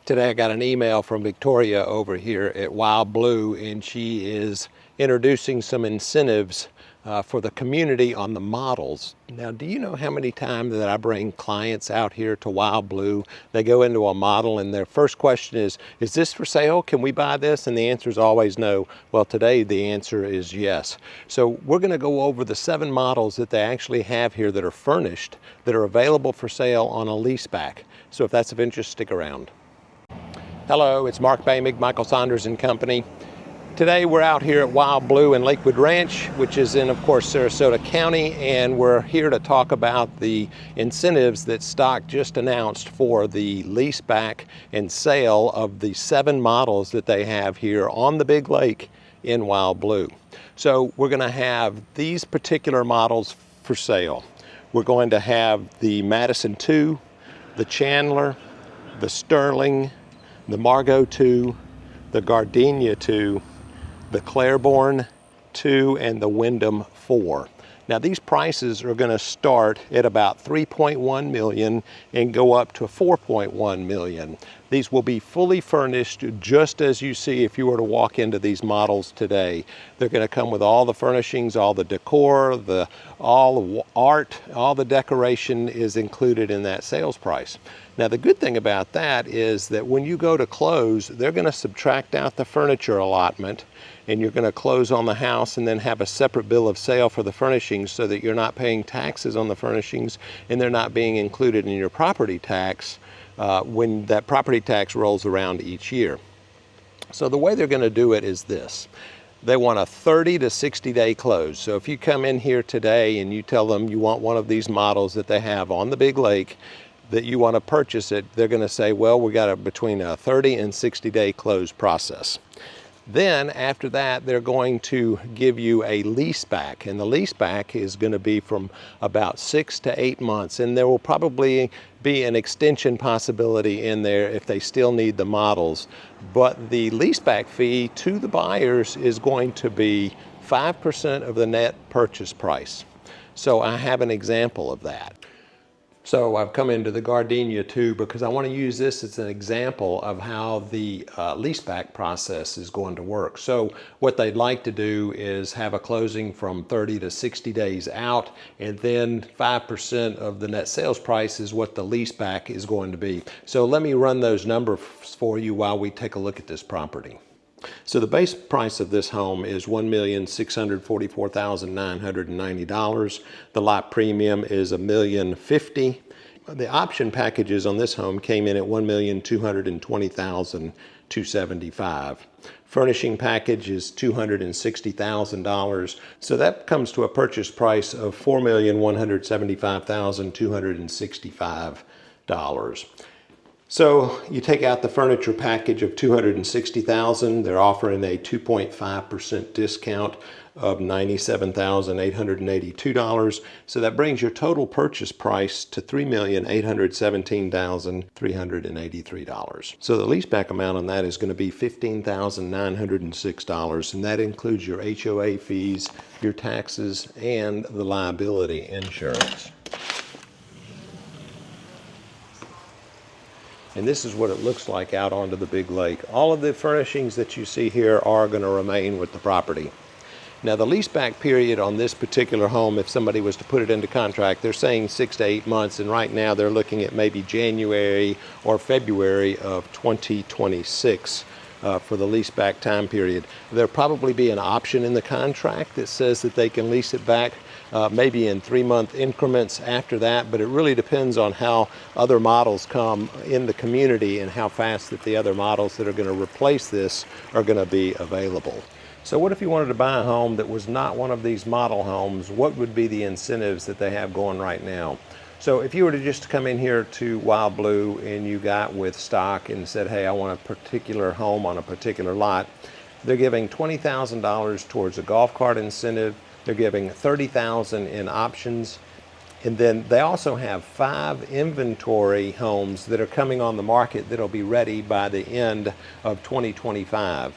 Today I got an email from Victoria over here at Wild Blue, and she is introducing some incentives for the community on the models. Now, do you know how many times that I bring clients out here to Wild Blue? They go into a model and their first question is this for sale? Can we buy this? And the answer is always no. Well, today the answer is yes. So we're going to go over the 7 models that they actually have here that are furnished, that are available for sale on a leaseback. So if that's of interest, stick around. Hello, it's Mark Boehmig, Michael Saunders and Company. Today we're out here at Wild Blue in Lakewood Ranch, which is in, of course, Sarasota County, and we're here to talk about the incentives that stock just announced for the leaseback and sale of the 7 models that they have here on the big lake in Wild Blue. So we're going to have these particular models for sale. We're going to have the Madison 2, the Chandler, the Sterling, the Margot 2, the Gardenia 2, the Claiborne 2, and the Wyndham 4. Now these prices are going to start at about $3.1 million and go up to $4.1 million. These will be fully furnished just as you see if you were to walk into these models today. They're going to come with all the furnishings, all the decor, all the art, all the decoration is included in that sales price. Now the good thing about that is that when you go to close, they're going to subtract out the furniture allotment, and you're going to close on the house and then have a separate bill of sale for the furnishings so that you're not paying taxes on the furnishings and they're not being included in your property tax when that property tax rolls around each year. So the way they're going to do it is this. They want a 30 to 60 day close. So if you come in here today and you tell them you want one of these models that they have on the big lake, that you want to purchase it, they're going to say, well, we got between a 30 and 60 day close process. Then after that, they're going to give you a lease back, and the lease back is going to be from about 6 to 8 months, and there will probably be an extension possibility in there if they still need the models. But the lease back fee to the buyers is going to be 5% of the net purchase price. So I have an example of that. So I've come into the Gardenia 2 because I want to use this as an example of how the leaseback process is going to work. So what they'd like to do is have a closing from 30 to 60 days out, and then 5% of the net sales price is what the leaseback is going to be. So let me run those numbers for you while we take a look at this property. So the base price of this home is $1,644,990. The lot premium is $1,050,000. The option packages on this home came in at $1,220,275. Furnishing package is $260,000. So that comes to a purchase price of $4,175,265. So you take out the furniture package of $260,000. They're offering a 2.5% discount of $97,882. So that brings your total purchase price to $3,817,383. So the leaseback amount on that is going to be $15,906, and that includes your HOA fees, your taxes, and the liability insurance. And this is what it looks like out onto the big lake. All of the furnishings that you see here are going to remain with the property. Now the leaseback period on this particular home, if somebody was to put it into contract, they're saying 6 to 8 months, and right now they're looking at maybe January or February of 2026 for the leaseback time period. There'll probably be an option in the contract that says that they can lease it back maybe in 3-month increments after that, but it really depends on how other models come in the community and how fast that the other models that are going to replace this are going to be available. So what if you wanted to buy a home that was not one of these model homes? What would be the incentives that they have going right now? So if you were to just come in here to Wild Blue and you got with stock and said, hey, I want a particular home on a particular lot, they're giving $20,000 towards a golf cart incentive. They're giving $30,000 in options. And then they also have 5 inventory homes that are coming on the market that'll be ready by the end of 2025.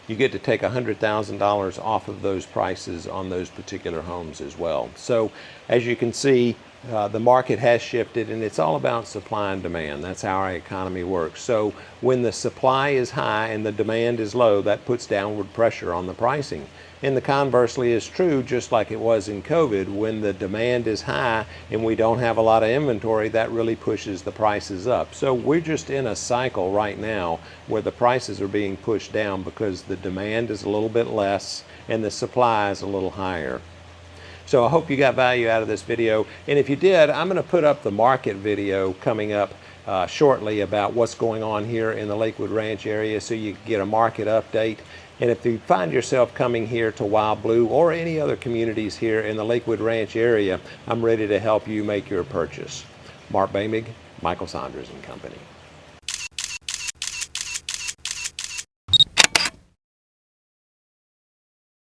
You get to take $100,000 off of those prices on those particular homes as well. So as you can see, the market has shifted, and it's all about supply and demand. That's how our economy works. So when the supply is high and the demand is low, that puts downward pressure on the pricing. And the conversely is true, just like it was in COVID. When the demand is high and we don't have a lot of inventory, that really pushes the prices up. So we're just in a cycle right now where the prices are being pushed down because the demand is a little bit less and the supply is a little higher. So I hope you got value out of this video. And if you did, I'm going to put up the market video coming up shortly about what's going on here in the Lakewood Ranch area, so you can get a market update. And if you find yourself coming here to Wild Blue or any other communities here in the Lakewood Ranch area, I'm ready to help you make your purchase. Mark Boehmig, Michael Saunders and Company.